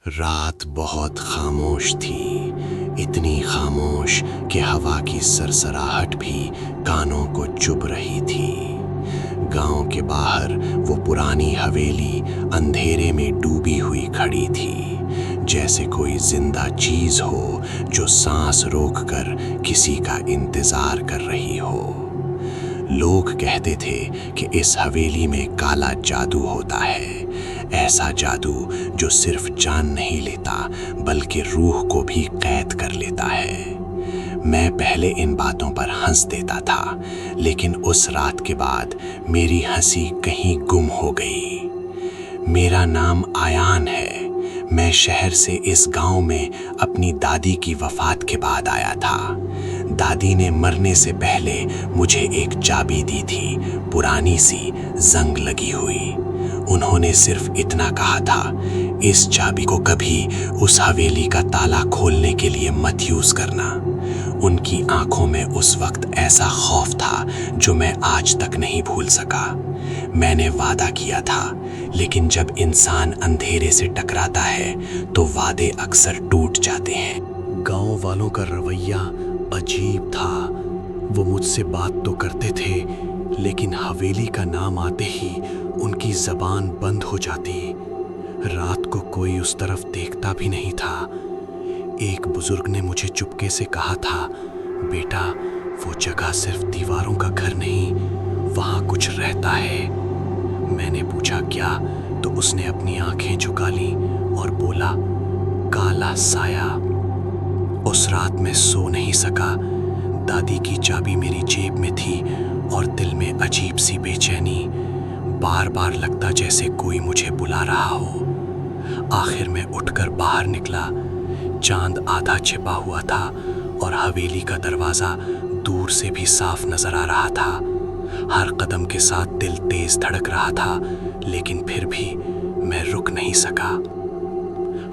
रात बहुत खामोश थी, इतनी खामोश कि हवा की सरसराहट भी कानों को चुभ रही थी। गांव के बाहर वो पुरानी हवेली अंधेरे में डूबी हुई खड़ी थी, जैसे कोई जिंदा चीज हो जो सांस रोककर किसी का इंतजार कर रही हो। लोग कहते थे कि इस हवेली में काला जादू होता है, ऐसा जादू जो सिर्फ जान नहीं लेता बल्कि रूह को भी कैद कर लेता है। मैं पहले इन बातों पर हंस देता था, लेकिन उस रात के बाद मेरी हंसी कहीं गुम हो गई। मेरा नाम आयान है। मैं शहर से इस गांव में अपनी दादी की वफात के बाद आया था। दादी ने मरने से पहले मुझे एक चाबी दी थी, पुरानी सी जंग लगी हुई। उन्होंने सिर्फ इतना कहा था, इस चाबी को कभी उस हवेली का ताला खोलने के लिए मत यूज करना। उनकी आंखों में उस वक्त ऐसा खौफ था जो मैं आज तक नहीं भूल सका। मैंने वादा किया था, लेकिन जब इंसान अंधेरे से टकराता है तो वादे अक्सर टूट जाते हैं। गांव वालों का रवैया अजीब था। वो मुझसे बात तो करते थे, लेकिन हवेली का नाम आते ही उनकी जबान बंद हो जाती। रात को कोई उस तरफ देखता भी नहीं था। एक बुजुर्ग ने मुझे चुपके से कहा था, बेटा, वो जगह सिर्फ दीवारों का घर नहीं, वहाँ कुछ रहता है। मैंने पूछा क्या, तो उसने अपनी आंखें झुका ली और बोला, काला साया। उस रात मैं सो नहीं सका। दादी की चाबी मेरी जेब में थी और दिल में अजीब सी बेचैनी। बार बार लगता जैसे कोई मुझे बुला रहा हो। आखिर मैं उठकर बाहर निकला। चांद आधा छिपा हुआ था और हवेली का दरवाजा दूर से भी साफ नजर आ रहा था। हर कदम के साथ दिल तेज धड़क रहा था, लेकिन फिर भी मैं रुक नहीं सका।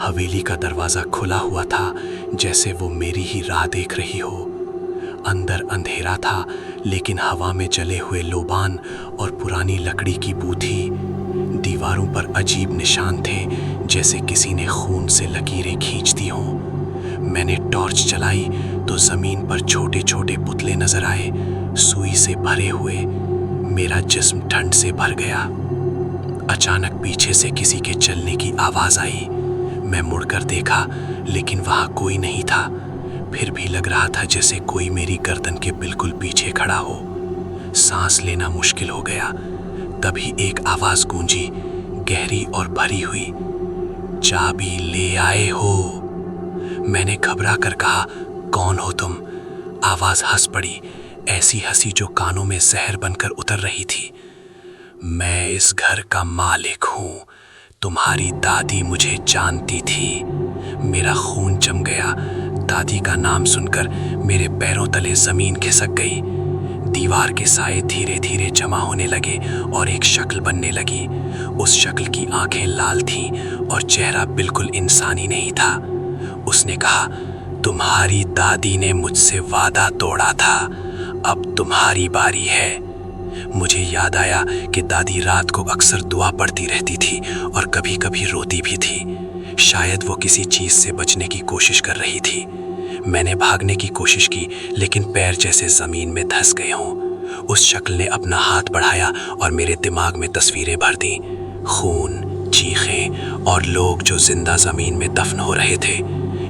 हवेली का दरवाजा खुला हुआ था, जैसे वो मेरी ही राह देख रही हो। अंदर अंधेरा था, लेकिन हवा में जले हुए लोबान और पुरानी लकड़ी की बू थी। दीवारों पर अजीब निशान थे, जैसे किसी ने खून से लकीरें खींच दी हों। मैंने टॉर्च जलाई तो जमीन पर छोटे छोटे पुतले नजर आए, सुई से भरे हुए। मेरा जिस्म ठंड से भर गया। अचानक पीछे से किसी के चलने की आवाज आई। मैं मुड़कर देखा, लेकिन वहां कोई नहीं था। फिर भी लग रहा था जैसे कोई मेरी गर्दन के बिल्कुल पीछे खड़ा हो। सांस लेना मुश्किल हो गया। तभी एक आवाज गूंजी, गहरी और भरी हुई, चाबी ले आए हो। मैंने घबरा कर कहा, कौन हो तुम? आवाज हंस पड़ी, ऐसी हंसी जो कानों में जहर बनकर उतर रही थी। मैं इस घर का मालिक हूं। तुम्हारी दादी मुझे जानती थी। मेरा खून जम गया। दादी का नाम सुनकर मेरे पैरों तले जमीन खिसक गई। दीवार के साए धीरे धीरे जमा होने लगे और एक शक्ल बनने लगी। उस शक्ल की आंखें लाल थीं और चेहरा बिल्कुल इंसानी नहीं था। उसने कहा, तुम्हारी दादी ने मुझसे वादा तोड़ा था, अब तुम्हारी बारी है। मुझे याद आया कि दादी रात को अक्सर दुआ पढ़ती रहती थी और कभी कभी रोती भी थी। शायद वो किसी चीज से बचने की कोशिश कर रही थी। मैंने भागने की कोशिश की, लेकिन पैर जैसे जमीन में धंस गए हों। उस शक्ल ने अपना हाथ बढ़ाया और मेरे दिमाग में तस्वीरें भर दी। खून, चीखें और लोग जो जिंदा जमीन में दफन हो रहे थे।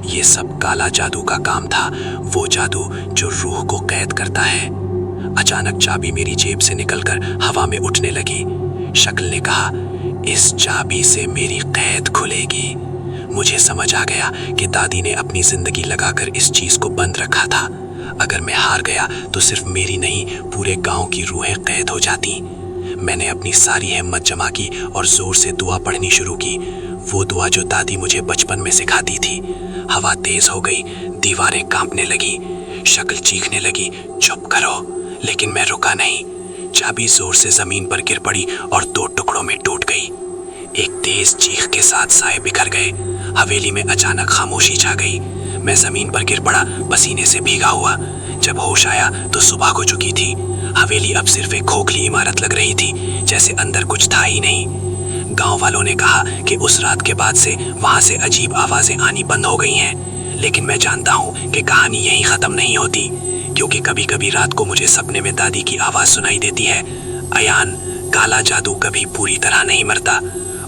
ये सब काला जादू का काम था, वो जादू जो रूह को कैद करता है। अचानक चाबी मेरी जेब से निकलकर हवा में उठने लगी। शक्ल ने कहा, इस चाबी से मेरी कैद खुलेगी। मुझे समझ आ गया कि दादी ने अपनी जिंदगी लगाकर इस चीज को बंद रखा था। अगर मैं हार गया तो सिर्फ मेरी नहीं, पूरे गांव की रूहें कैद हो जाती। मैंने अपनी सारी हिम्मत जमा की और जोर से दुआ पढ़नी शुरू की, वो दुआ जो दादी मुझे बचपन में सिखाती थी। हवा तेज हो गई, दीवारें कांपने लगी, शक्ल चीखने लगी, चुप करो। लेकिन मैं रुका नहीं। चाबी जोर से जमीन पर गिर पड़ी और 2 टुकड़ों में टूट गई। एक तेज चीख के साथ साए बिखर गए। हवेली में अचानक खामोशी छा गई। मैं जमीन पर गिर पड़ा, पसीने से भीगा हुआ। जब होश आया तो सुबह हो चुकी थी। हवेली अब सिर्फ एक खोखली इमारत लग रही थी, जैसे अंदर कुछ था ही नहीं। गांव वालों ने कहा कि उस रात के बाद से वहां से अजीब आवाजें आनी बंद हो गई हैं। लेकिन मैं जानता हूँ कि कहानी यहीं खत्म नहीं होती, क्योंकि कभी कभी रात को मुझे सपने में दादी की आवाज सुनाई देती है, अयान, काला जादू कभी पूरी तरह नहीं मरता।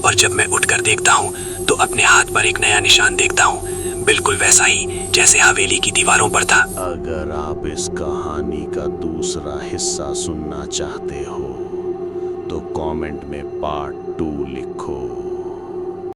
और जब मैं उठकर देखता हूँ तो अपने हाथ पर एक नया निशान देखता हूँ, बिल्कुल वैसा ही जैसे हवेली की दीवारों पर था। अगर आप इस कहानी का दूसरा हिस्सा सुनना चाहते हो तो कमेंट में पार्ट 2 लिखो।